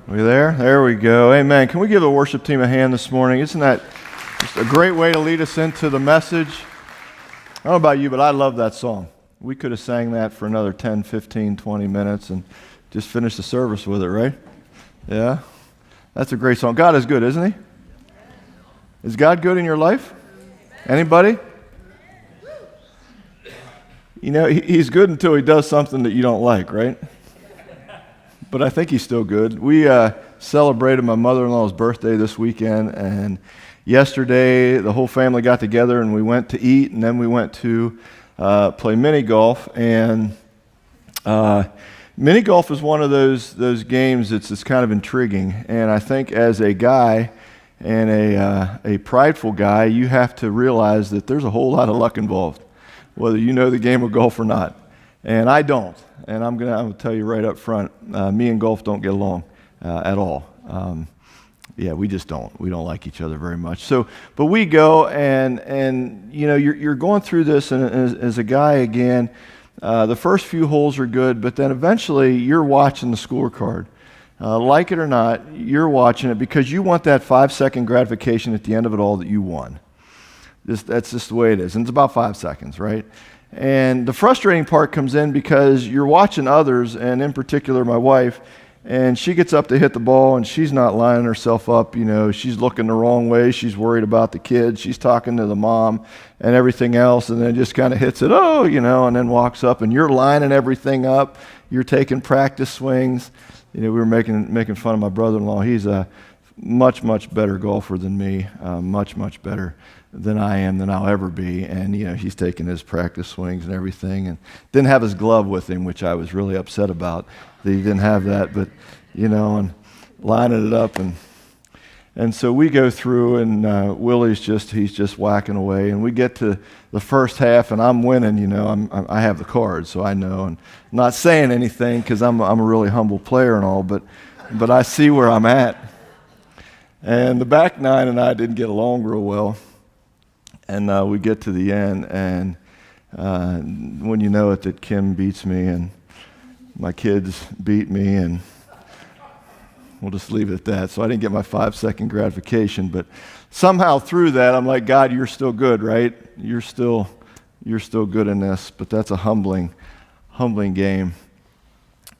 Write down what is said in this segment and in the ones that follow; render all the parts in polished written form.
We there? There we go. Amen. Can we give the worship team a hand this morning? Isn't that just a great way to lead us into the message? I don't know about you, but I love that song. We could have sang that for another 10, 15, 20 minutes and just finished the service with it, right? Yeah? That's a great song. God is good, isn't he? Is God good in your life? Anybody? You know, he's good until he does something that you don't like, right? But I think he's still good. We celebrated my mother-in-law's birthday this weekend, and yesterday the whole family got together and we went to eat, and then we went to play mini golf. And mini golf is one of those games that's kind of intriguing. And I think as a guy and a prideful guy, you have to realize that there's a whole lot of luck involved, whether you know the game of golf or not. And I don't. And I'm gonna tell you right up front, me and golf don't get along at all. Yeah, we just don't. We don't like each other very much. So, but we go, and you know, you're going through this, and as a guy again, the first few holes are good, but then eventually you're watching the scorecard. Like it or not, you're watching it because you want that 5-second gratification at the end of it all that you won. That's just the way it is, and it's about 5 seconds, right? And the frustrating part comes in because you're watching others, and in particular my wife, and she gets up to hit the ball, and she's not lining herself up. You know, she's looking the wrong way. She's worried about the kids. She's talking to the mom and everything else, and then just kind of hits it, and then walks up, and you're lining everything up. You're taking practice swings. You know, we were making fun of my brother-in-law. He's a much, much better golfer than me, much, much better than I am, than I'll ever be. And, you know, he's taking his practice swings and everything, and didn't have his glove with him, which I was really upset about that he didn't have that, but, you know, and lining it up. And so we go through, and Willie's he's just whacking away, and we get to the first half, and I'm winning, you know, I have the cards, so I know, and I'm not saying anything because I'm a really humble player and all, but I see where I'm at. And the back nine and I didn't get along real well. And we get to the end, and when you know it, that Kim beats me, and my kids beat me, and we'll just leave it at that. So I didn't get my 5-second gratification, but somehow through that, I'm like, God, you're still good, right? You're still good in this. But that's a humbling game.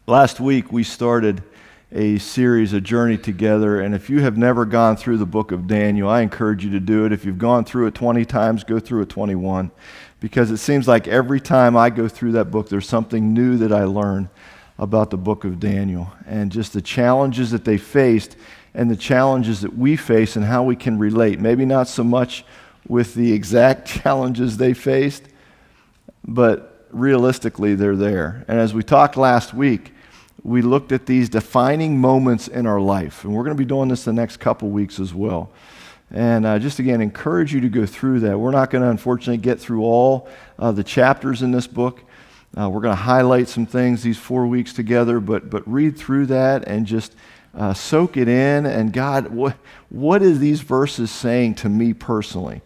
Last week we started a series, a journey together, and if you have never gone through the book of Daniel, I encourage you to do it. If you've gone through it 20 times, go through it 21, because it seems like every time I go through that book, there's something new that I learn about the book of Daniel, and just the challenges that they faced and the challenges that we face and how we can relate. Maybe not so much with the exact challenges they faced, but realistically, they're there. And as we talked last week, we looked at these defining moments in our life, and we're going to be doing this the next couple weeks as well. And just again, encourage you to go through that. We're not going to, unfortunately, get through all the chapters in this book. We're going to highlight some things these 4 weeks together, but read through that and just soak it in. And God, what is these verses saying to me personally?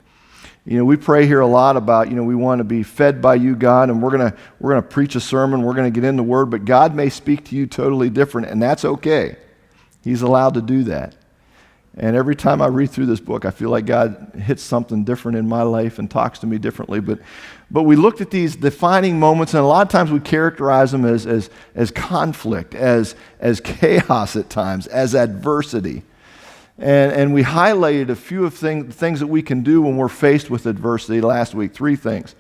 You know, we pray here a lot about, you know, we want to be fed by you, God, and we're gonna preach a sermon, we're gonna get in the Word, but God may speak to you totally different, and that's okay. He's allowed to do that. And every time I read through this book, I feel like God hits something different in my life and talks to me differently. But we looked at these defining moments, and a lot of times we characterize them as conflict, as chaos at times, as adversity. And we highlighted a few of things that we can do when we're faced with adversity last week, 3 things.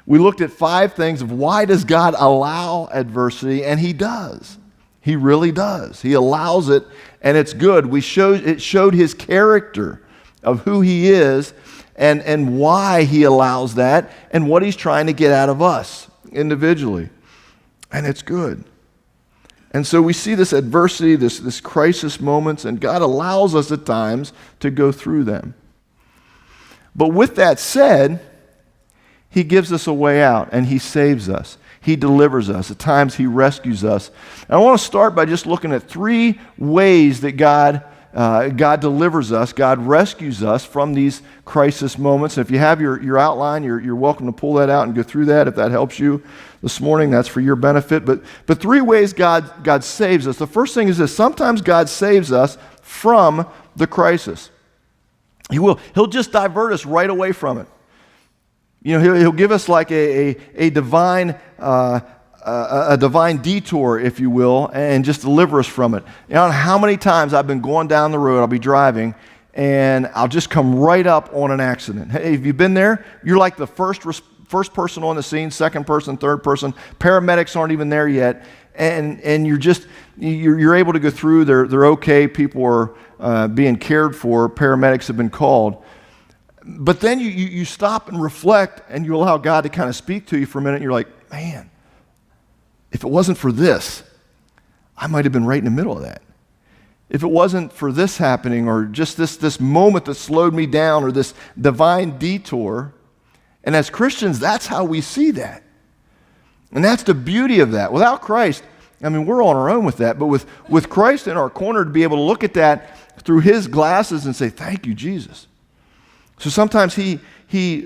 We looked at 5 things of why does God allow adversity, and he does. He really does. He allows it, and it's good. It showed his character of who he is and why he allows that and what he's trying to get out of us individually. And it's good. And so we see this adversity, this crisis moments, and God allows us at times to go through them. But with that said, he gives us a way out, and he saves us. He delivers us. At times he rescues us. And I want to start by just looking at 3 ways that God God delivers us, God rescues us from these crisis moments. And if you have your outline, you're welcome to pull that out and go through that if that helps you this morning. That's for your benefit. But 3 ways God saves us. The first thing is this: sometimes God saves us from the crisis. He'll just divert us right away from it. He'll give us like a divine detour, if you will, and just deliver us from it. How many times I've been going down the road, I'll be driving, and I'll just come right up on an accident. Hey, have you been there? You're like the first person on the scene, second person, third person. Paramedics aren't even there yet, and you're able to go through. They're okay. People are being cared for. Paramedics have been called. But then you stop and reflect, and you allow God to kind of speak to you for a minute, and you're like, man, if it wasn't for this, I might have been right in the middle of that. If it wasn't for this happening, or just this moment that slowed me down, or this divine detour. And as Christians, that's how we see that. And that's the beauty of that. Without Christ, we're on our own with that. But with Christ in our corner, to be able to look at that through his glasses and say, thank you, Jesus. So sometimes he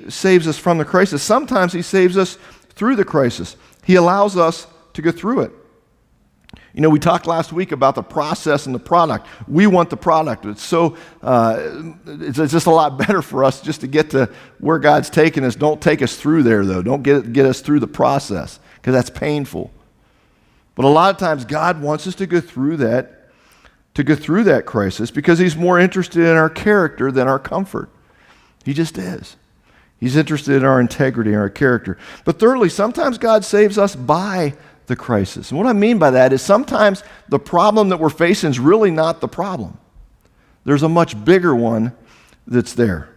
saves us from the crisis. Sometimes he saves us through the crisis. He allows us to go through it. We talked last week about the process and the product. We want the product. It's just a lot better for us just to get to where God's taking us. Don't take us through there, though. Don't get us through the process, because that's painful. But a lot of times God wants us to go through that crisis, because he's more interested in our character than our comfort. He just is. He's interested in our integrity and our character. But thirdly, sometimes God saves us by the crisis. And what I mean by that is sometimes the problem that we're facing is really not the problem. There's a much bigger one that's there.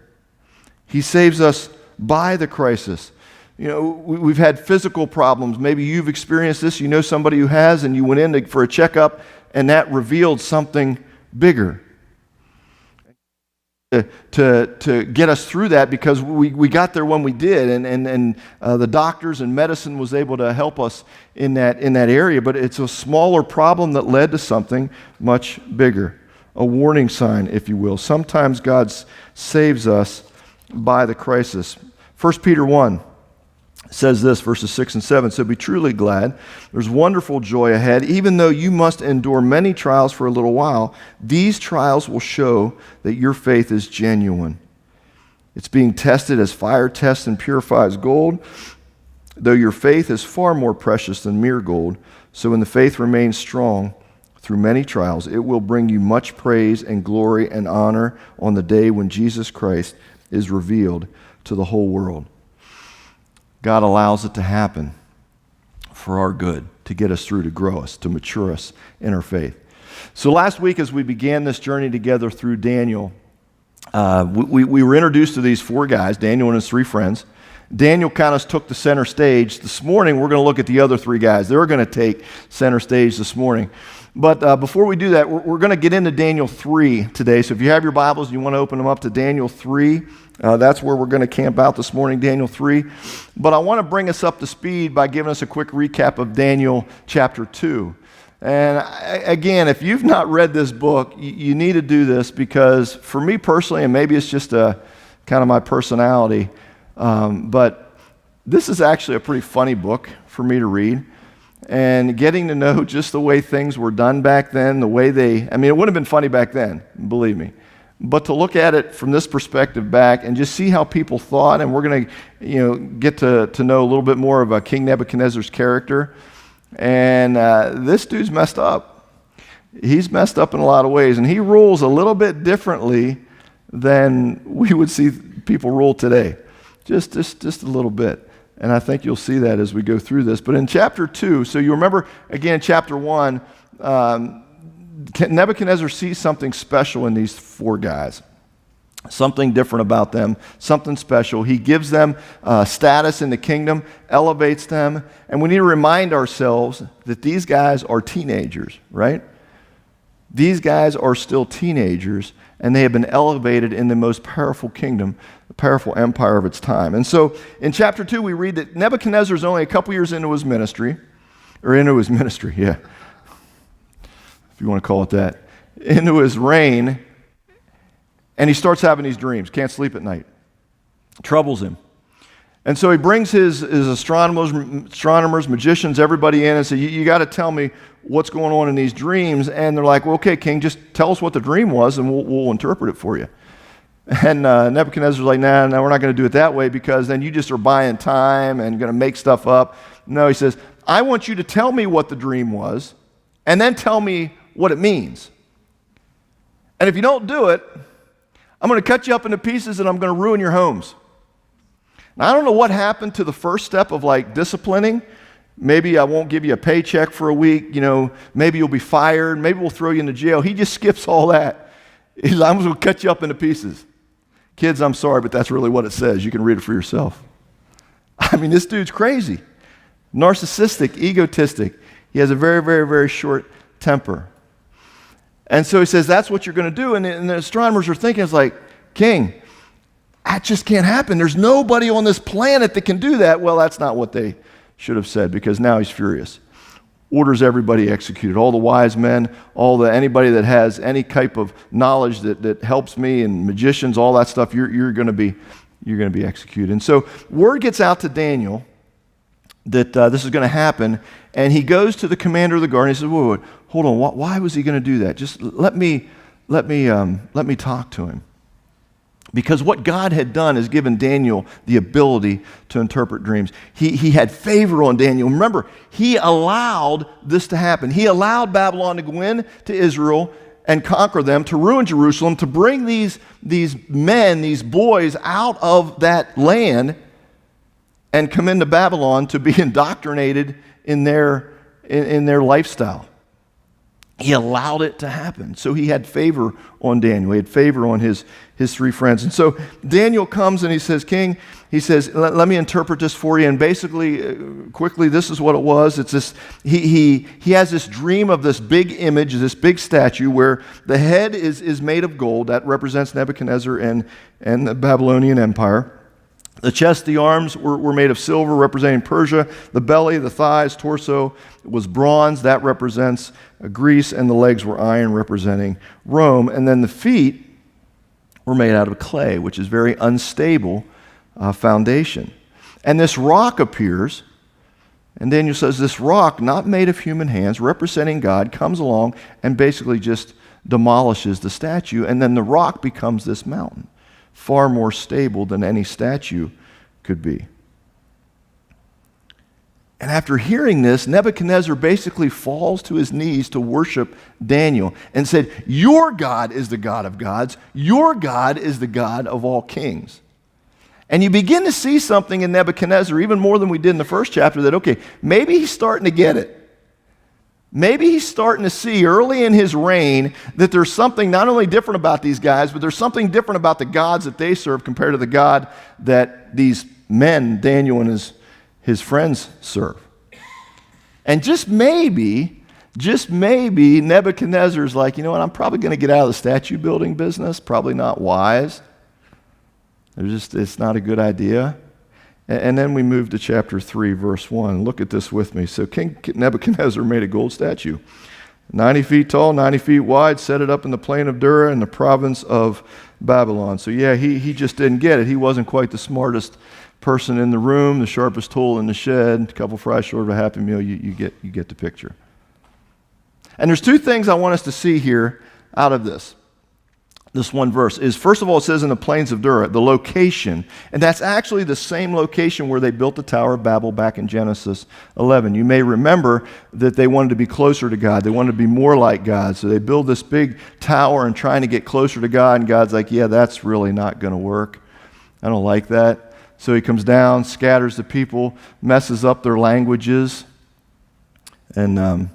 He saves us by the crisis. We've had physical problems. Maybe you've experienced this. You know somebody who has, and you went in for a checkup, and that revealed something bigger. To get us through that, because we got there when we did, and the doctors and medicine was able to help us in that area. But it's a smaller problem that led to something much bigger, a warning sign, if you will. Sometimes God saves us by the crisis. 1 Peter 1 says this, verses 6 and 7, so be truly glad. There's wonderful joy ahead. Even though you must endure many trials for a little while, these trials will show that your faith is genuine. It's being tested as fire tests and purifies gold, though your faith is far more precious than mere gold. So when the faith remains strong through many trials, it will bring you much praise and glory and honor on the day when Jesus Christ is revealed to the whole world. God allows it to happen for our good, to get us through, to grow us, to mature us in our faith. So last week, as we began this journey together through Daniel, we were introduced to these 4 guys, Daniel and his 3 friends. Daniel kind of took the center stage. This morning, we're going to look at the other 3 guys. They're going to take center stage this morning. But before we do that, we're going to get into Daniel 3 today. So if you have your Bibles and you want to open them up to Daniel 3, that's where we're going to camp out this morning, Daniel 3. But I want to bring us up to speed by giving us a quick recap of Daniel chapter 2. And again, if you've not read this book, you need to do this, because for me personally, and maybe it's just kind of my personality, but this is actually a pretty funny book for me to read. And getting to know just the way things were done back then, the way it would have been funny back then, believe me. But to look at it from this perspective back and just see how people thought, and we're going to get to know a little bit more of King Nebuchadnezzar's character. And this dude's messed up. He's messed up in a lot of ways, and he rules a little bit differently than we would see people rule today. Just a little bit. And I think you'll see that as we go through this. But in chapter 2, so you remember, again, chapter 1, Nebuchadnezzar sees something special in these 4 guys. Something different about them, something special. He gives them status in the kingdom, elevates them. And we need to remind ourselves that these guys are teenagers, right? These guys are still teenagers, and they have been elevated in the most powerful kingdom, the powerful empire of its time. And so in chapter 2, we read that Nebuchadnezzar is only a couple years into his ministry, if you want to call it that. into his reign, and he starts having these dreams. Can't sleep at night. Troubles him. And so he brings his astronomers, magicians, everybody in and says, you got to tell me what's going on in these dreams. And they're like, well, okay, king, just tell us what the dream was and we'll interpret it for you. And Nebuchadnezzar's like, no, we're not going to do it that way because then you just are buying time and going to make stuff up. No, he says, I want you to tell me what the dream was and then tell me what it means. And if you don't do it, I'm going to cut you up into pieces and I'm going to ruin your homes. Now, I don't know what happened to the first step of like disciplining. Maybe I won't give you a paycheck for a week. Maybe you'll be fired. Maybe we'll throw you into jail. He just skips all that. He's like, I'm going to cut you up into pieces. Kids, I'm sorry, but that's really what it says. You can read it for yourself. I mean, this dude's crazy. Narcissistic, egotistic. He has a very, very, very short temper. And so he says, that's what you're going to do. And the astronomers are thinking, it's like, king, that just can't happen. There's nobody on this planet that can do that. Well, that's not what they should have said because now he's furious. Orders everybody executed. All the wise men, anybody that has any type of knowledge that helps me and magicians, all that stuff, you're going to be executed. And so word gets out to Daniel that this is going to happen, and he goes to the commander of the guard and he says, whoa, hold on, why was he going to do that? Just let me talk to him. Because what God had done is given Daniel the ability to interpret dreams. He had favor on Daniel. Remember, he allowed this to happen. He allowed Babylon to go in to Israel and conquer them, to ruin Jerusalem, to bring these men, these boys out of that land and come into Babylon to be indoctrinated in their lifestyle. He allowed it to happen. So he had favor on Daniel. He had favor on his three friends. And so Daniel comes and he says, King, he says, let me interpret this for you. And basically, quickly, this is what it was. It's this, he has this dream of this big image, this big statue where the head is made of gold. That represents Nebuchadnezzar and the Babylonian Empire. The chest, the arms were made of silver, representing Persia. The belly, the thighs, torso was bronze. That represents Greece. And the legs were iron, representing Rome. And then the feet were made out of clay, which is very unstable foundation. And this rock appears, and Daniel says this rock, not made of human hands, representing God, comes along and basically just demolishes the statue. And then the rock becomes this mountain, far more stable than any statue could be. And after hearing this, Nebuchadnezzar basically falls to his knees to worship Daniel and said, your God is the God of gods. Your God is the God of all kings. And you begin to see something in Nebuchadnezzar, even more than we did in the first chapter, that, okay, maybe he's starting to get it. Maybe he's starting to see early in his reign that there's something not only different about these guys, but there's something different about the gods that they serve compared to the God that these men, Daniel and his friends, serve. And just maybe Nebuchadnezzar's like, you know what, I'm probably going to get out of the statue building business. Probably not wise. It's not a good idea. And then we move to chapter 3, verse 1. Look at this with me. So King Nebuchadnezzar made a gold statue, 90 feet tall, 90 feet wide, set it up in the plain of Dura in the province of Babylon. So yeah, he just didn't get it. He wasn't quite the smartest person in the room, the sharpest tool in the shed, a couple fries short of a Happy Meal. You get the picture. And there's two things I want us to see here out of this one verse is, first of all, it says in the plains of Dura, the location, and that's actually the same location where they built the Tower of Babel back in Genesis 11. You may remember that they wanted to be closer to God. They wanted to be more like God, so they build this big tower and trying to get closer to God, and God's like, yeah, that's really not going to work. I don't like that. So he comes down, scatters the people, messes up their languages, and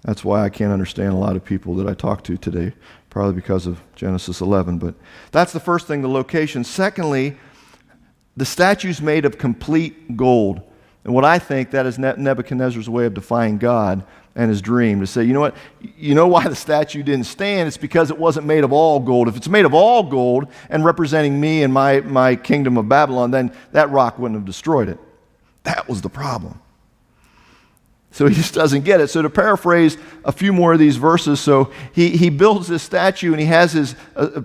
that's why I can't understand a lot of people that I talk to today, probably because of Genesis 11. But that's the first thing, the location. Secondly, the statue's made of complete gold. And what I think that is Nebuchadnezzar's way of defying God and his dream, to say, you know what, you know why the statue didn't stand? It's because it wasn't made of all gold. If it's made of all gold and representing me and my kingdom of Babylon, then that rock wouldn't have destroyed it. That was the problem. So he just doesn't get it. So to paraphrase a few more of these verses, so he builds this statue and he has his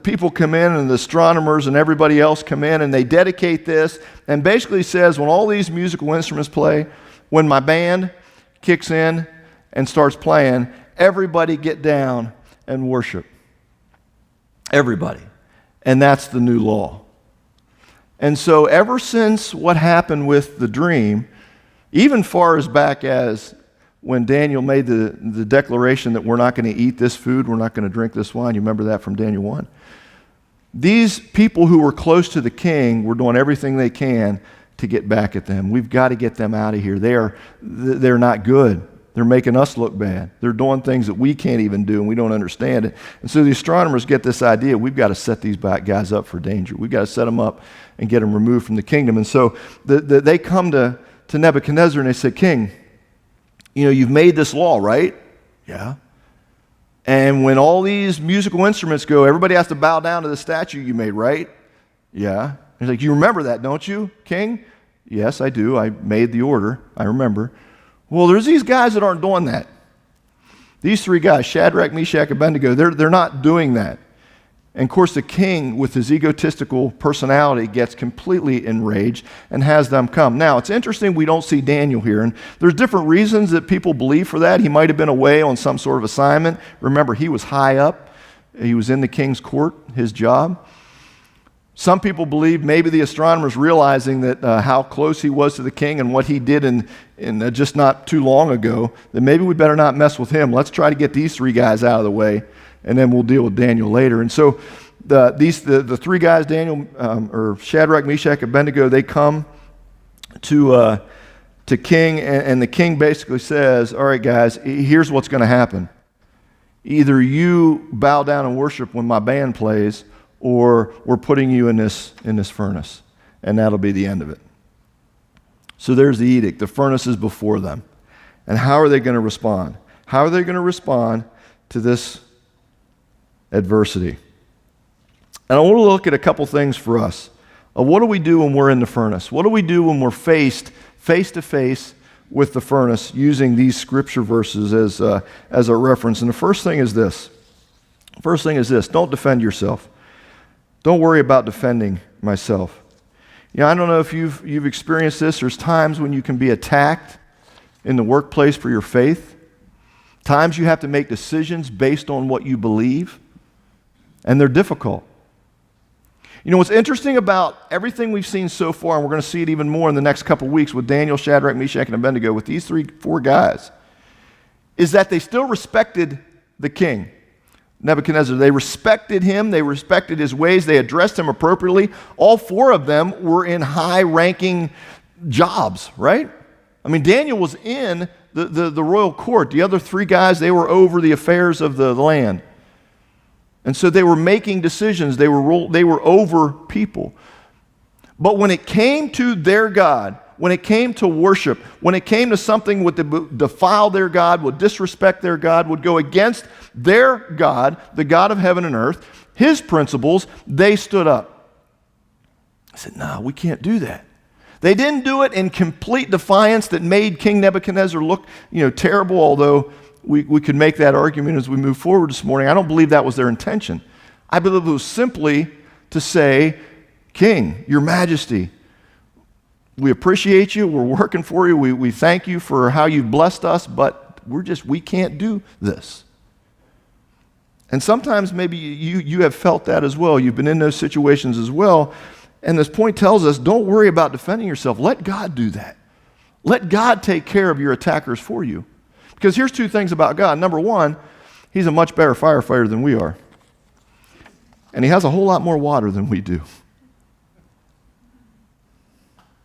people come in and the astronomers and everybody else come in and they dedicate this and basically says when all these musical instruments play, when my band kicks in and starts playing, everybody get down and worship. Everybody. And that's the new law. And so ever since what happened with the dream, even far as back as when Daniel made the declaration that we're not going to eat this food, we're not going to drink this wine. You remember that from Daniel 1? These people who were close to the king were doing everything they can to get back at them. We've got to get them out of here. They're not good. They're making us look bad. They're doing things that we can't even do and we don't understand it. And so the astronomers get this idea, we've got to set these guys up for danger. We've got to set them up and get them removed from the kingdom. And so they come to Nebuchadnezzar and they say, King, you've made this law, right? Yeah. And when all these musical instruments go, everybody has to bow down to the statue you made, right? Yeah. He's like, you remember that, don't you, King? Yes, I do. I made the order. I remember. Well, there's these guys that aren't doing that. These three guys, Shadrach, Meshach, Abednego, they're not doing that. And of course, the king, with his egotistical personality, gets completely enraged and has them come. Now, it's interesting we don't see Daniel here. And there's different reasons that people believe for that. He might have been away on some sort of assignment. Remember, he was high up. He was in the king's court, his job. Some people believe maybe the astronomers realizing that how close he was to the king and what he did in just not too long ago, that maybe we better not mess with him. Let's try to get these three guys out of the way, and then we'll deal with Daniel later. And so the three guys, Daniel, or Shadrach, Meshach, Abednego, they come to king, and the king basically says, all right, guys, here's what's going to happen. Either you bow down and worship when my band plays, or we're putting you in this furnace, and that'll be the end of it. So there's the edict. The furnace is before them. And how are they going to respond? How are they going to respond to this adversity? And I want to look at a couple things for us. What do we do when we're in the furnace? What do we do when we're face to face with the furnace using these scripture verses as a reference? And the first thing is this. Don't defend yourself. Don't worry about defending myself. I don't know if you've experienced this. There's times when you can be attacked in the workplace for your faith. Times you have to make decisions based on what you believe, and they're difficult. What's interesting about everything we've seen so far, and we're going to see it even more in the next couple weeks with Daniel, Shadrach, Meshach, and Abednego, with these 4 guys, is that they still respected the king. Nebuchadnezzar, they respected him, they respected his ways, they addressed him appropriately. All 4 of them were in high-ranking jobs, right? I mean, Daniel was in the royal court. The other 3 guys, they were over the affairs of the land. And so they were making decisions. They were over people. But when it came to their God, when it came to worship, when it came to something would defile their God, would disrespect their God, would go against their God, the God of heaven and earth, his principles, they stood up. I said, no, we can't do that. They didn't do it in complete defiance that made King Nebuchadnezzar look, terrible, although we could make that argument as we move forward this morning. I don't believe that was their intention. I believe it was simply to say, King, your majesty, we appreciate you. We're working for you. We thank you for how you've blessed us, but we can't do this. And sometimes maybe you have felt that as well. You've been in those situations as well. And this point tells us, don't worry about defending yourself. Let God do that. Let God take care of your attackers for you. Because here's 2 things about God. Number 1, he's a much better firefighter than we are. And he has a whole lot more water than we do.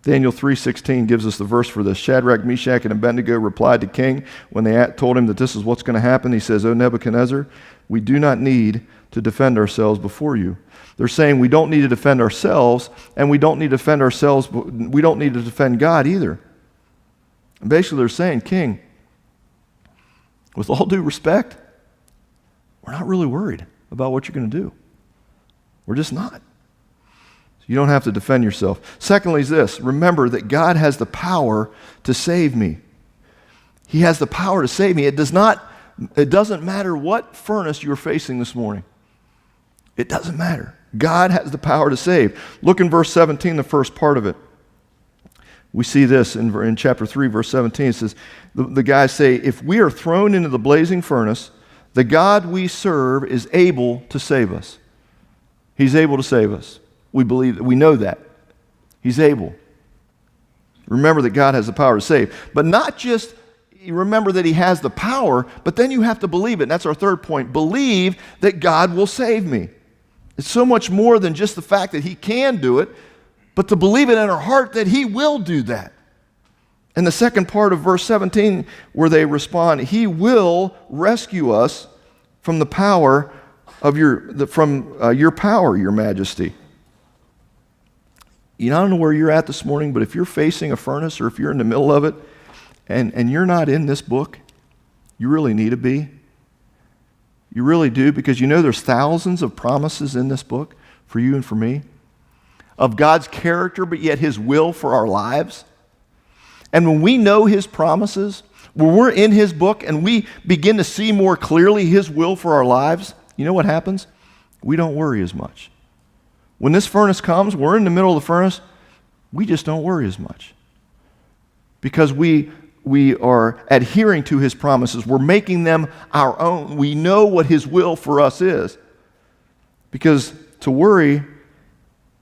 Daniel 3:16 gives us the verse for this. Shadrach, Meshach, and Abednego replied to king when they told him that this is what's going to happen. He says, O Nebuchadnezzar, we do not need to defend ourselves before you. They're saying we don't need to defend ourselves, and we don't need to defend ourselves, but we don't need to defend God either. And basically they're saying, King, with all due respect, we're not really worried about what you're going to do. We're just not. You don't have to defend yourself. Secondly is this, remember that God has the power to save me. He has the power to save me. It doesn't matter what furnace you're facing this morning. It doesn't matter. God has the power to save. Look in verse 17, the first part of it. We see this in chapter 3, verse 17. It says, the guys say, if we are thrown into the blazing furnace, the God we serve is able to save us. He's able to save us. We believe that. We know that. He's able. Remember that God has the power to save. But not just remember that he has the power, but then you have to believe it. And that's our third point. Believe that God will save me. It's so much more than just the fact that he can do it, but to believe it in our heart that he will do that. And the second part of verse 17, where they respond, he will rescue us from the power of your power, your majesty. I don't know where you're at this morning, but if you're facing a furnace or if you're in the middle of it and you're not in this book, you really need to be. You really do, because there's thousands of promises in this book for you and for me of God's character, but yet his will for our lives. And when we know his promises, when we're in his book and we begin to see more clearly his will for our lives, you know what happens? We don't worry as much. When this furnace comes, we're in the middle of the furnace, we just don't worry as much. Because we are adhering to his promises. We're making them our own. We know what his will for us is. Because to worry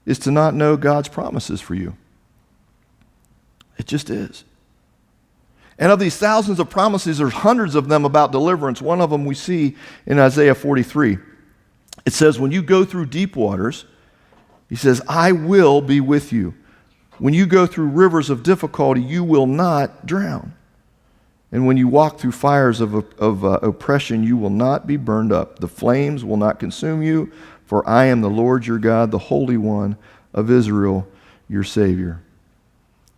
is to not know God's promises for you. It just is. And of these thousands of promises, there's hundreds of them about deliverance. One of them we see in Isaiah 43. It says, when you go through deep waters, he says, I will be with you. When you go through rivers of difficulty, you will not drown. And when you walk through fires of oppression, you will not be burned up. The flames will not consume you, for I am the Lord your God, the Holy One of Israel, your Savior.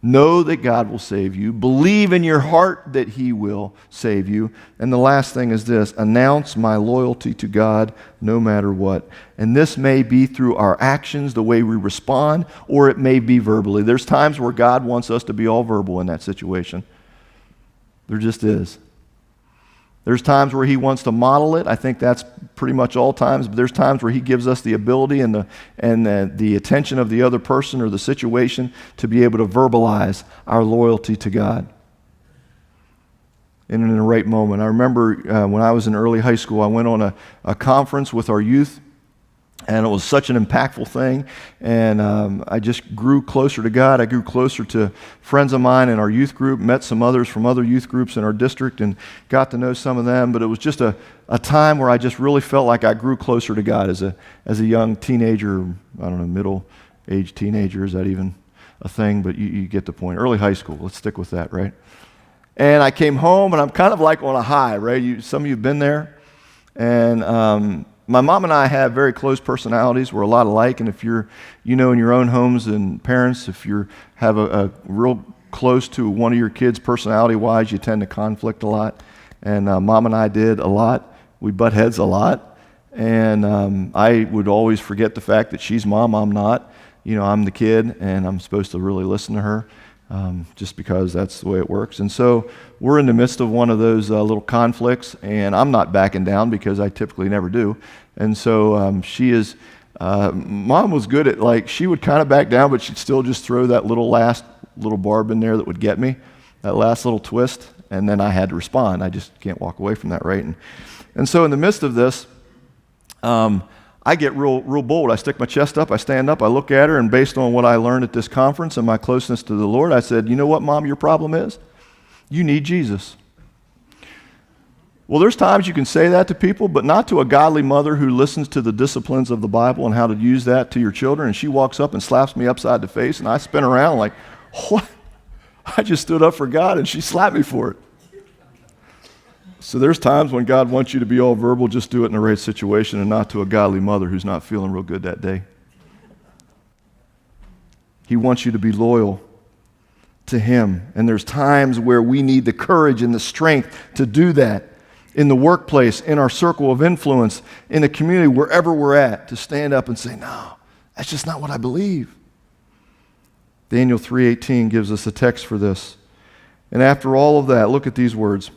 Know that God will save you. Believe in your heart that he will save you. And the last thing is this: announce my loyalty to God no matter what. And this may be through our actions, the way we respond, or it may be verbally. There's times where God wants us to be all verbal in that situation. There just is. There's times where he wants to model it. I think that's pretty much all times. But there's times where he gives us the ability and the attention of the other person or the situation to be able to verbalize our loyalty to God. And in the right moment. I remember when I was in early high school, I went on a conference with our youth. And it was such an impactful thing. And I just grew closer to God. I grew closer to friends of mine in our youth group, met some others from other youth groups in our district and got to know some of them. But it was just a time where I just really felt like I grew closer to God as a young teenager. I don't know, middle-aged teenager. Is that even a thing? But you get the point. Early high school. Let's stick with that, right? And I came home, and I'm kind of like on a high, right? Some of you have been there. And my mom and I have very close personalities. We're a lot alike, and if you're, in your own homes and parents, if you have a real close to one of your kids personality-wise, you tend to conflict a lot. And Mom and I did a lot. We butt heads a lot. And I would always forget the fact that she's mom, I'm not. I'm the kid, and I'm supposed to really listen to her. Just because that's the way it works. And so we're in the midst of one of those little conflicts, and I'm not backing down because I typically never do. And so she is, Mom was good at, she would kind of back down, but she'd still just throw that last little barb in there that would get me, that last little twist, and then I had to respond. I just can't walk away from that, right? And so in the midst of this, I get real bold. I stick my chest up, I stand up, I look at her, and based on what I learned at this conference and my closeness to the Lord, I said, you know what, Mom, your problem is? You need Jesus. Well, there's times you can say that to people, but not to a godly mother who listens to the disciplines of the Bible and how to use that to your children, and she walks up and slaps me upside the face, and I spin around like, what? I just stood up for God, and she slapped me for it. So there's times when God wants you to be all verbal, just do it in the right situation and not to a godly mother who's not feeling real good that day. He wants you to be loyal to him. And there's times where we need the courage and the strength to do that in the workplace, in our circle of influence, in the community, wherever we're at, to stand up and say, no, that's just not what I believe. Daniel 3:18 gives us a text for this. And after all of that, look at these words.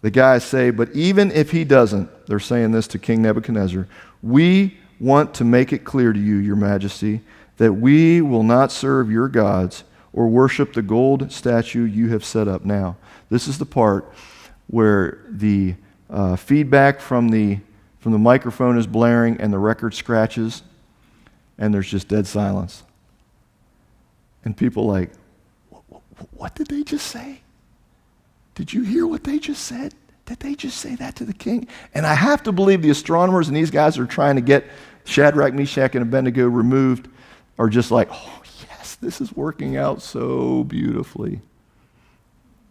The guys say, but even if he doesn't, they're saying this to King Nebuchadnezzar, we want to make it clear to you, your majesty, that we will not serve your gods or worship the gold statue you have set up now. This is the part where the feedback from the microphone is blaring and the record scratches, and there's just dead silence. And people are like, what did they just say? Did you hear what they just said? Did they just say that to the king? And I have to believe the astronomers and these guys are trying to get Shadrach, Meshach, and Abednego removed are just like, oh, yes, this is working out so beautifully.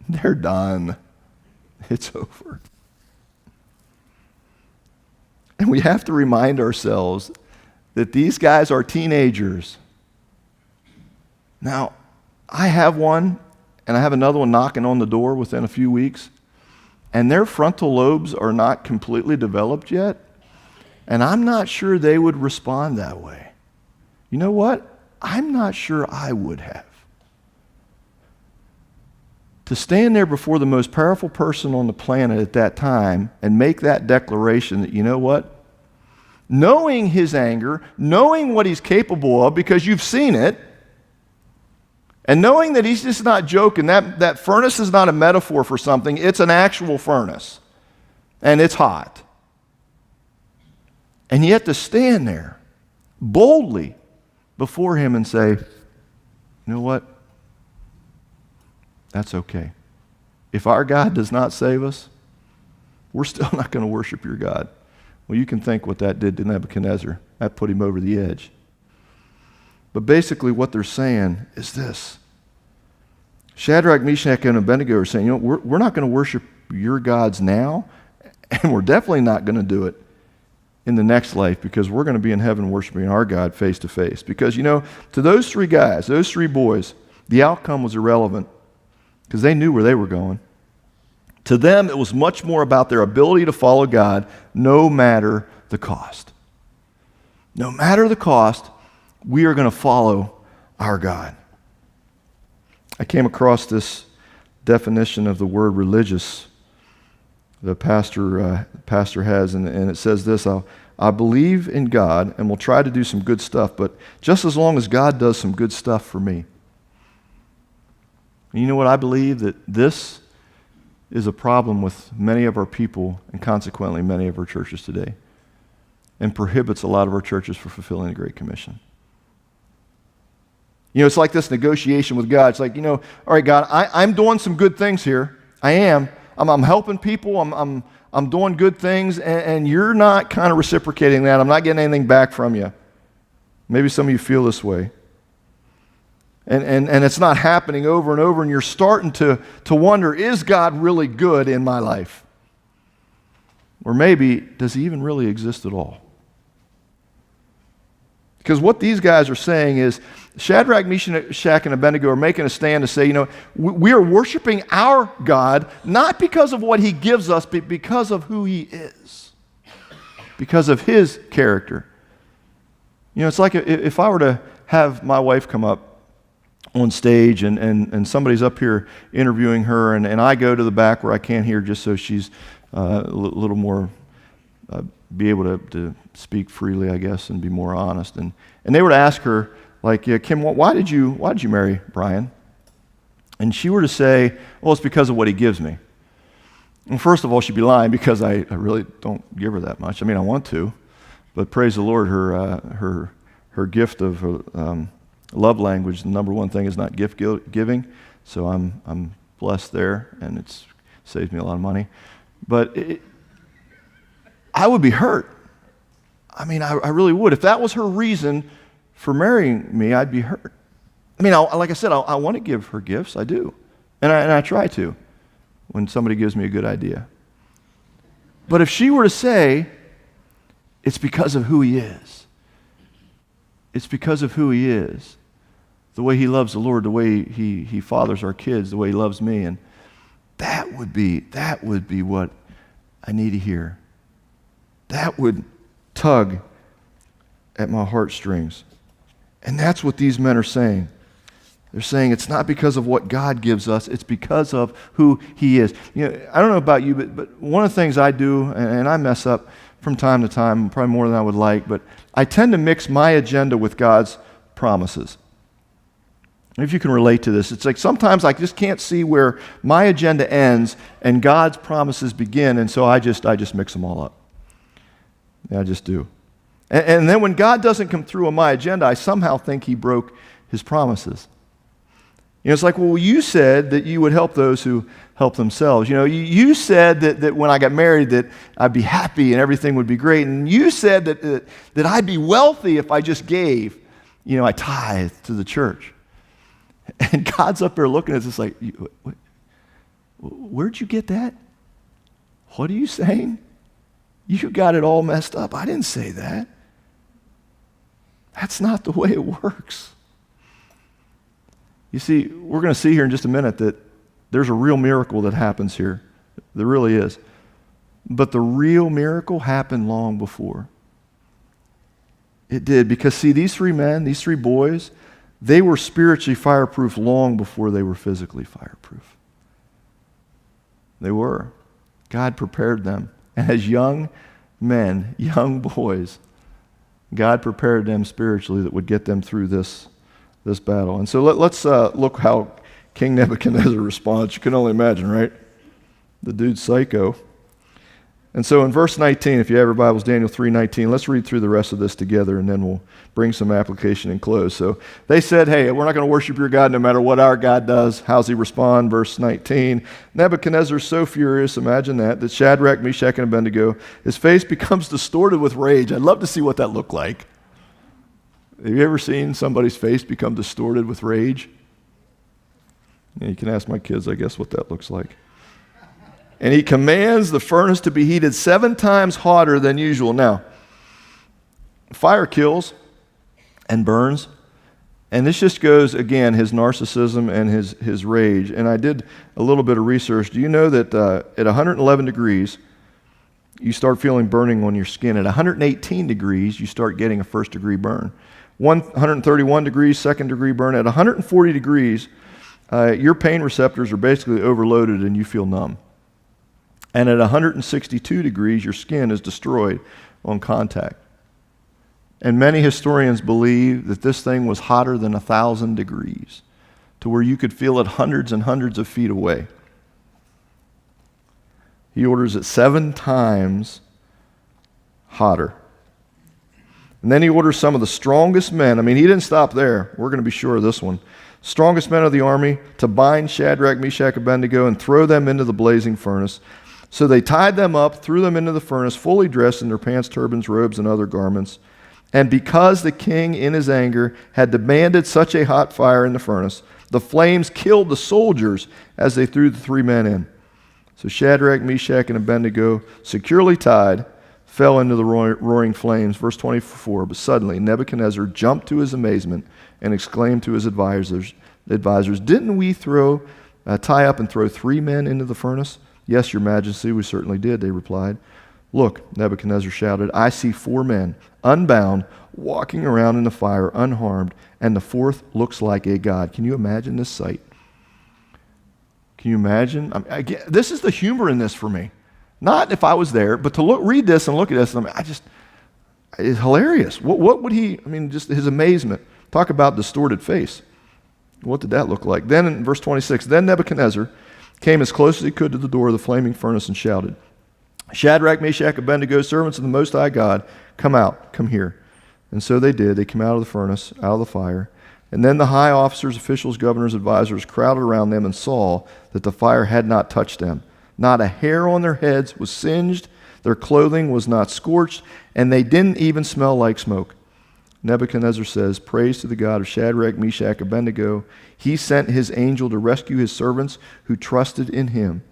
They're done. It's over. And we have to remind ourselves that these guys are teenagers. Now, I have one, and I have another one knocking on the door within a few weeks, and their frontal lobes are not completely developed yet, and I'm not sure they would respond that way. You know what? I'm not sure I would have. To stand there before the most powerful person on the planet at that time and make that declaration that, you know what? Knowing his anger, knowing what he's capable of because you've seen it, and knowing that he's just not joking, that furnace is not a metaphor for something, it's an actual furnace. And it's hot. And yet to stand there boldly before him and say, you know what? That's okay. If our God does not save us, we're still not going to worship your God. Well, you can think what that did to Nebuchadnezzar. That put him over the edge. But basically what they're saying is this. Shadrach, Meshach, and Abednego are saying, you know, we're not going to worship your gods now, and we're definitely not going to do it in the next life because we're going to be in heaven worshiping our God face to face. Because, you know, to those three guys, those three boys, the outcome was irrelevant because they knew where they were going. To them, it was much more about their ability to follow God no matter the cost. No matter the cost, we are going to follow our God. I came across this definition of the word religious the pastor has, and it says this, I believe in God and will try to do some good stuff, but just as long as God does some good stuff for me. And you know what? I believe that this is a problem with many of our people and consequently many of our churches today, and prohibits a lot of our churches from fulfilling the Great Commission. You know, it's like this negotiation with God. It's like, you know, all right, God, I'm doing some good things here. I am. I'm helping people. I'm doing good things, and you're not kind of reciprocating that. I'm not getting anything back from you. Maybe some of you feel this way. And it's not happening over and over, and you're starting to wonder, is God really good in my life? Or maybe, does he even really exist at all? Because what these guys are saying is, Shadrach, Meshach, and Abednego are making a stand to say, you know, we are worshiping our God, not because of what he gives us, but because of who he is. Because of his character. You know, it's like if I were to have my wife come up on stage and somebody's up here interviewing her, and I go to the back where I can't hear just so she's a little more be able to speak freely, I guess, and be more honest. And they were to ask her, like, yeah, Kim, why did you marry Brian? And she were to say, well, it's because of what he gives me. Well, first of all, she'd be lying because I really don't give her that much. I mean, I want to, but praise the Lord, her gift of love language, the number one thing is not gift giving. So I'm blessed there, and it's saved me a lot of money. But I would be hurt. I mean, I really would. If that was her reason for marrying me, I'd be hurt. I mean, like I said, I want to give her gifts. I do. And I try to when somebody gives me a good idea. But if she were to say, it's because of who he is. It's because of who he is. The way he loves the Lord, the way he fathers our kids, the way he loves me. And that would be what I need to hear. That would tug at my heartstrings. And that's what these men are saying. They're saying it's not because of what God gives us, it's because of who He is. I don't know about you, but one of the things I do, and I mess up from time to time, probably more than I would like, but I tend to mix my agenda with God's promises. If you can relate to this, it's like sometimes I just can't see where my agenda ends and God's promises begin, and so I just mix them all up. Yeah, I just do. And then when God doesn't come through on my agenda, I somehow think He broke His promises. It's like, well, you said that you would help those who help themselves. You said that when I got married that I'd be happy and everything would be great. And you said that I'd be wealthy if I just gave, I tithe to the church. And God's up there looking at us like, where'd you get that? What are you saying? You got it all messed up. I didn't say that. That's not the way it works. You see, we're going to see here in just a minute that there's a real miracle that happens here. There really is. But the real miracle happened long before. It did, because see, these three men, these three boys, they were spiritually fireproof long before they were physically fireproof. They were. God prepared them. And as young men, young boys, God prepared them spiritually that would get them through this battle. And so let's look how King Nebuchadnezzar responds. You can only imagine, right? The dude's psycho. And so in verse 19, if you have your Bibles, Daniel 3:19, let's read through the rest of this together, and then we'll bring some application and close. So they said, hey, we're not going to worship your God no matter what our God does. How's he respond? Verse 19, Nebuchadnezzar is so furious, imagine that Shadrach, Meshach, and Abednego, his face becomes distorted with rage. I'd love to see what that looked like. Have you ever seen somebody's face become distorted with rage? Yeah, you can ask my kids, I guess, what that looks like. And he commands the furnace to be heated 7 times hotter than usual. Now, fire kills and burns. And this just goes, again, his narcissism and his rage. And I did a little bit of research. Do you know that at 111 degrees, you start feeling burning on your skin? At 118 degrees, you start getting a first-degree burn. 131 degrees, second-degree burn. At 140 degrees, your pain receptors are basically overloaded and you feel numb. And at 162 degrees, your skin is destroyed on contact. And many historians believe that this thing was hotter than 1,000 degrees, to where you could feel it hundreds and hundreds of feet away. He orders it 7 times hotter. And then he orders some of the strongest men. I mean, he didn't stop there. We're going to be sure of this one. Strongest men of the army to bind Shadrach, Meshach, Abednego and throw them into the blazing furnace. So they tied them up, threw them into the furnace, fully dressed in their pants, turbans, robes, and other garments. And because the king, in his anger, had demanded such a hot fire in the furnace, the flames killed the soldiers as they threw the 3 men in. So Shadrach, Meshach, and Abednego, securely tied, fell into the roaring flames. Verse 24, but suddenly Nebuchadnezzar jumped to his amazement and exclaimed to his advisors, didn't we tie up and throw 3 men into the furnace? Yes, your majesty, we certainly did, they replied. Look, Nebuchadnezzar shouted, I see 4 men, unbound, walking around in the fire, unharmed, and the 4th looks like a god. Can you imagine this sight? Can you imagine? This is the humor in this for me. Not if I was there, but to read this and look at this, it's hilarious. What would he, just his amazement. Talk about distorted face. What did that look like? Then in verse 26, then Nebuchadnezzar came as close as he could to the door of the flaming furnace and shouted, Shadrach, Meshach, Abednego, servants of the Most High God, come out, come here. And so they did. They came out of the furnace, out of the fire. And then the high officers, officials, governors, advisors crowded around them and saw that the fire had not touched them. Not a hair on their heads was singed, their clothing was not scorched, and they didn't even smell like smoke. Nebuchadnezzar says, praise to the God of Shadrach, Meshach, Abednego. He sent his angel to rescue his servants who trusted in him.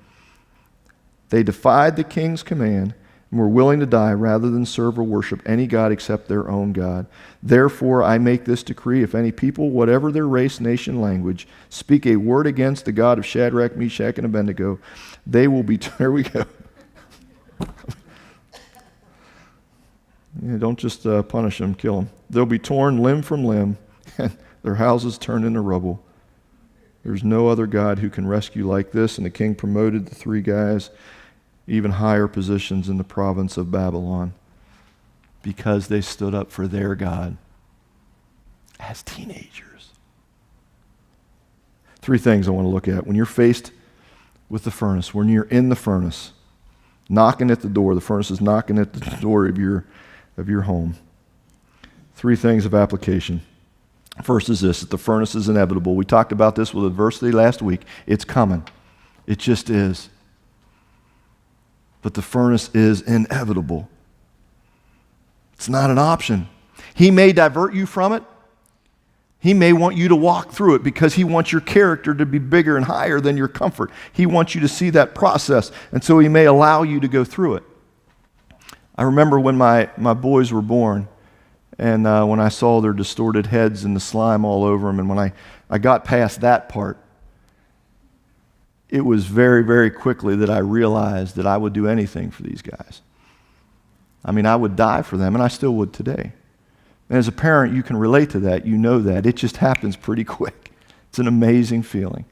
They defied the king's command and were willing to die rather than serve or worship any god except their own God. Therefore, I make this decree, if any people, whatever their race, nation, language, speak a word against the God of Shadrach, Meshach, and Abednego, they will be, there we go. Yeah, don't just punish them, kill them. They'll be torn limb from limb, and their houses turned into rubble. There's no other God who can rescue like this. And the king promoted the three guys even higher positions in the province of Babylon because they stood up for their God as teenagers. Three things I want to look at. When you're faced with the furnace, when you're in the furnace, knocking at the door, the furnace is knocking at the door of your home. Three things of application. First is this, that the furnace is inevitable. We talked about this with adversity last week. It's coming. It just is. But the furnace is inevitable. It's not an option. He may divert you from it. He may want you to walk through it because he wants your character to be bigger and higher than your comfort. He wants you to see that process, and so he may allow you to go through it. I remember when my boys were born, and when I saw their distorted heads and the slime all over them, and when I got past that part, it was very, very quickly that I realized that I would do anything for these guys. I mean, I would die for them, and I still would today. And as a parent, you can relate to that. You know that. It just happens pretty quick. It's an amazing feeling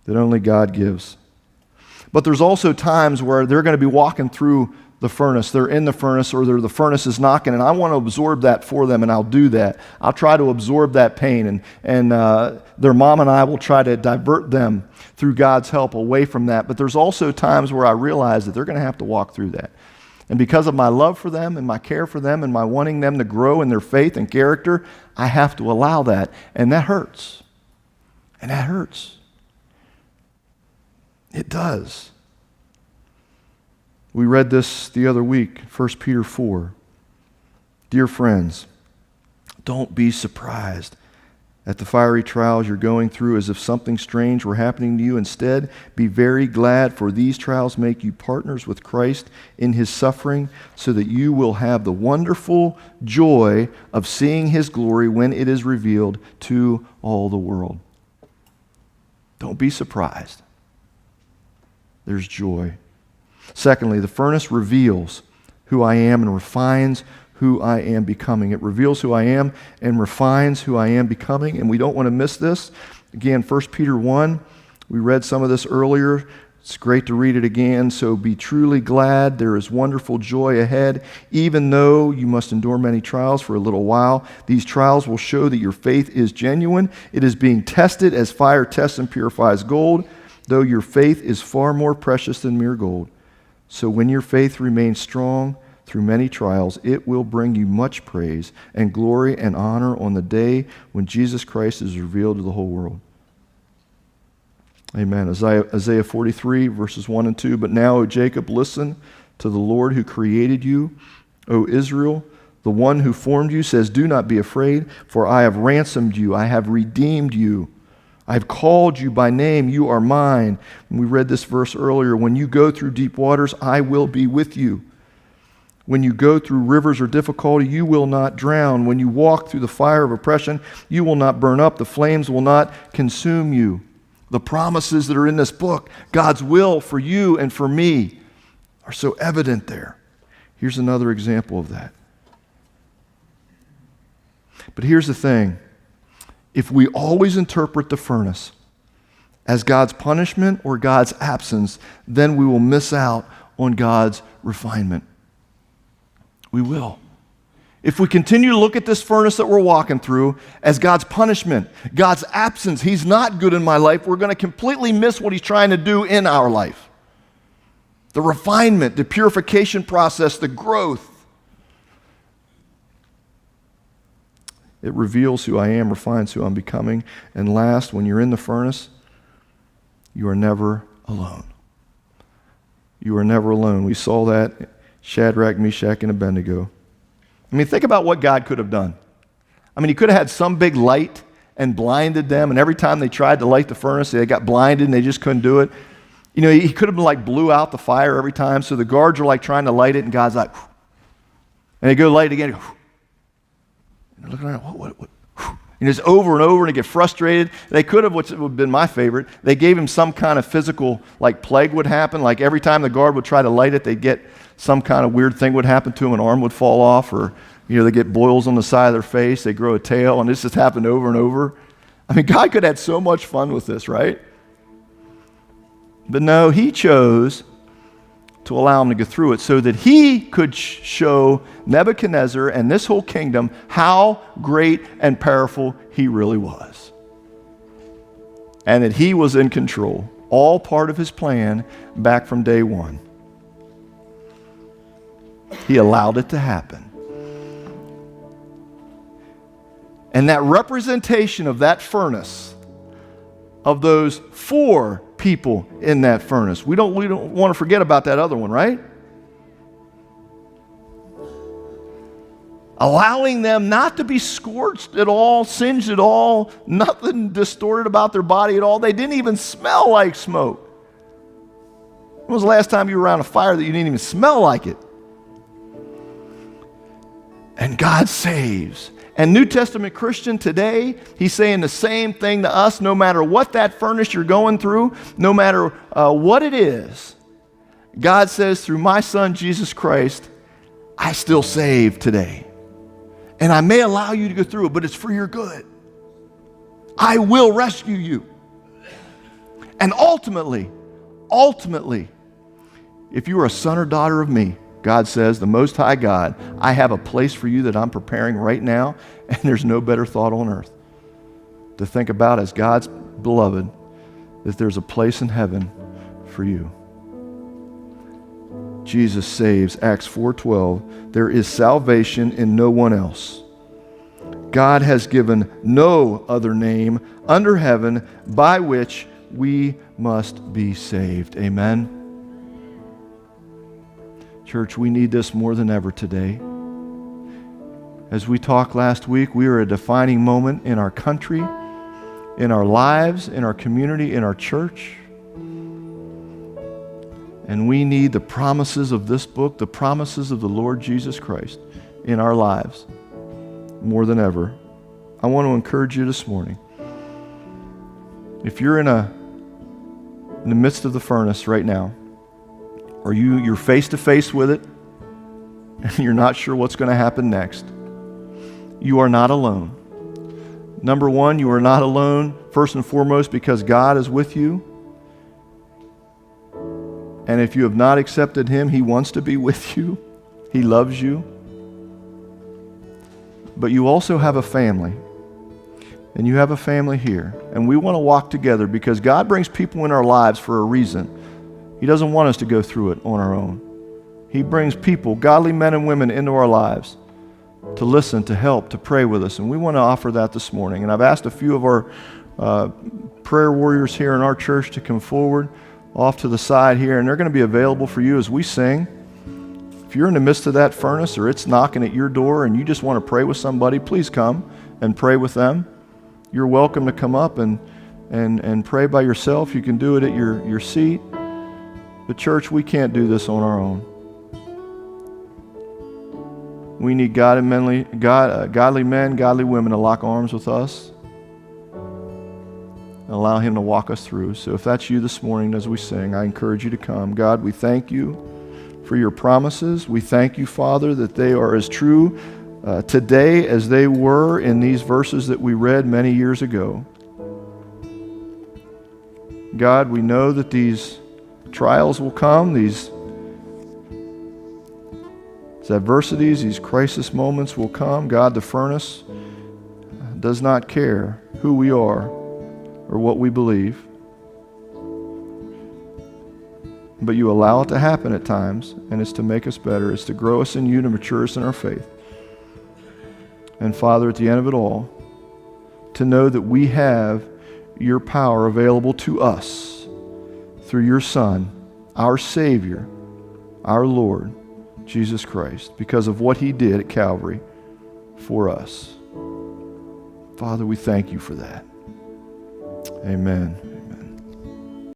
that only God gives. But there's also times where they're going to be walking through the furnace. They're in the furnace, or the furnace is knocking, and I want to absorb that for them, and I'll do that. I'll try to absorb that pain, and their mom and I will try to divert them through God's help away from that. But there's also times where I realize that they're going to have to walk through that. And because of my love for them and my care for them and my wanting them to grow in their faith and character, I have to allow that. And that hurts. And that hurts. It does. We read this the other week, 1 Peter 4. Dear friends, don't be surprised at the fiery trials you're going through as if something strange were happening to you. Instead, be very glad, for these trials make you partners with Christ in his suffering, so that you will have the wonderful joy of seeing his glory when it is revealed to all the world. Don't be surprised. There's joy. Secondly, the furnace reveals who I am and refines who I am becoming. It reveals who I am and refines who I am becoming, and we don't want to miss this. Again, 1 Peter 1, we read some of this earlier. It's great to read it again. So be truly glad. There is wonderful joy ahead, even though you must endure many trials for a little while. These trials will show that your faith is genuine. It is being tested as fire tests and purifies gold, though your faith is far more precious than mere gold. So when your faith remains strong through many trials, it will bring you much praise and glory and honor on the day when Jesus Christ is revealed to the whole world. Amen. Isaiah 43, verses 1 and 2. But now, O Jacob, listen to the Lord who created you. O Israel, the one who formed you says, do not be afraid, for I have ransomed you. I have redeemed you. I have called you by name. You are mine. And we read this verse earlier. When you go through deep waters, I will be with you. When you go through rivers of difficulty, you will not drown. When you walk through the fire of oppression, you will not burn up. The flames will not consume you. The promises that are in this book, God's will for you and for me, are so evident there. Here's another example of that. But here's the thing. If we always interpret the furnace as God's punishment or God's absence, then we will miss out on God's refinement. We will. If we continue to look at this furnace that we're walking through as God's punishment, God's absence, he's not good in my life, we're going to completely miss what he's trying to do in our life. The refinement, the purification process, the growth. It reveals who I am, refines who I'm becoming. And last, when you're in the furnace, you are never alone. You are never alone. We saw that Shadrach, Meshach, and Abednego. I mean, think about what God could have done. I mean, he could have had some big light and blinded them, and every time they tried to light the furnace, they got blinded and they just couldn't do it. You know, he could have like blew out the fire every time, so the guards are like trying to light it, and God's like, whew. And they go light it again, whew. And they're looking around, what? And it's over and over, and they get frustrated. They could have, which would have been my favorite, they gave him some kind of physical, like plague would happen. Like every time the guard would try to light it, they'd get some kind of weird thing would happen to them. An arm would fall off, or they get boils on the side of their face. They grow a tail, and this just happened over and over. I mean, God could have had so much fun with this, right? But no, he chose to allow him to go through it so that he could show Nebuchadnezzar and this whole kingdom how great and powerful he really was. And that he was in control. All part of his plan back from day one. He allowed it to happen. And that representation of that furnace, of those 4 people in that furnace, we don't want to forget about that other one, right? Allowing them not to be scorched at all, singed at all, nothing distorted about their body at all. They didn't even smell like smoke. When was the last time you were around a fire that you didn't even smell like it? And God saves. And New Testament Christian today, he's saying the same thing to us, no matter what that furnace you're going through, no matter what it is. God says, through my son, Jesus Christ, I still save today. And I may allow you to go through it, but it's for your good. I will rescue you. And ultimately, if you are a son or daughter of me, God says, the Most High God, I have a place for you that I'm preparing right now, and there's no better thought on earth to think about as God's beloved, that there's a place in heaven for you. Jesus saves, Acts 4:12. There is salvation in no one else. God has given no other name under heaven by which we must be saved. Amen. Church, we need this more than ever today. As we talked last week, we are at a defining moment in our country, in our lives, in our community, in our church. And we need the promises of this book, the promises of the Lord Jesus Christ in our lives more than ever. I want to encourage you this morning. If you're in the midst of the furnace right now, or you're face to face with it, and you're not sure what's going to happen next, you are not alone. Number one, you are not alone, first and foremost, because God is with you. And if you have not accepted him, he wants to be with you. He loves you. But you also have a family. And you have a family here. And we want to walk together because God brings people in our lives for a reason. He doesn't want us to go through it on our own. He brings people, godly men and women, into our lives to listen, to help, to pray with us. And we want to offer that this morning. And I've asked a few of our prayer warriors here in our church to come forward off to the side here. And they're going to be available for you as we sing. If you're in the midst of that furnace or it's knocking at your door and you just want to pray with somebody, please come and pray with them. You're welcome to come up and pray by yourself. You can do it at your seat. But church, we can't do this on our own. We need godly men, godly women to lock arms with us and allow him to walk us through. So if that's you this morning as we sing, I encourage you to come. God, we thank you for your promises. We thank you, Father, that they are as true today as they were in these verses that we read many years ago. God, we know that these trials will come, these adversities, these crisis moments will come. God, the furnace does not care who we are or what we believe. But you allow it to happen at times, and it's to make us better. It's to grow us in you, to mature us in our faith. And Father, at the end of it all, to know that we have your power available to us through your Son, our Savior, our Lord, Jesus Christ, because of what he did at Calvary for us. Father, we thank you for that. Amen.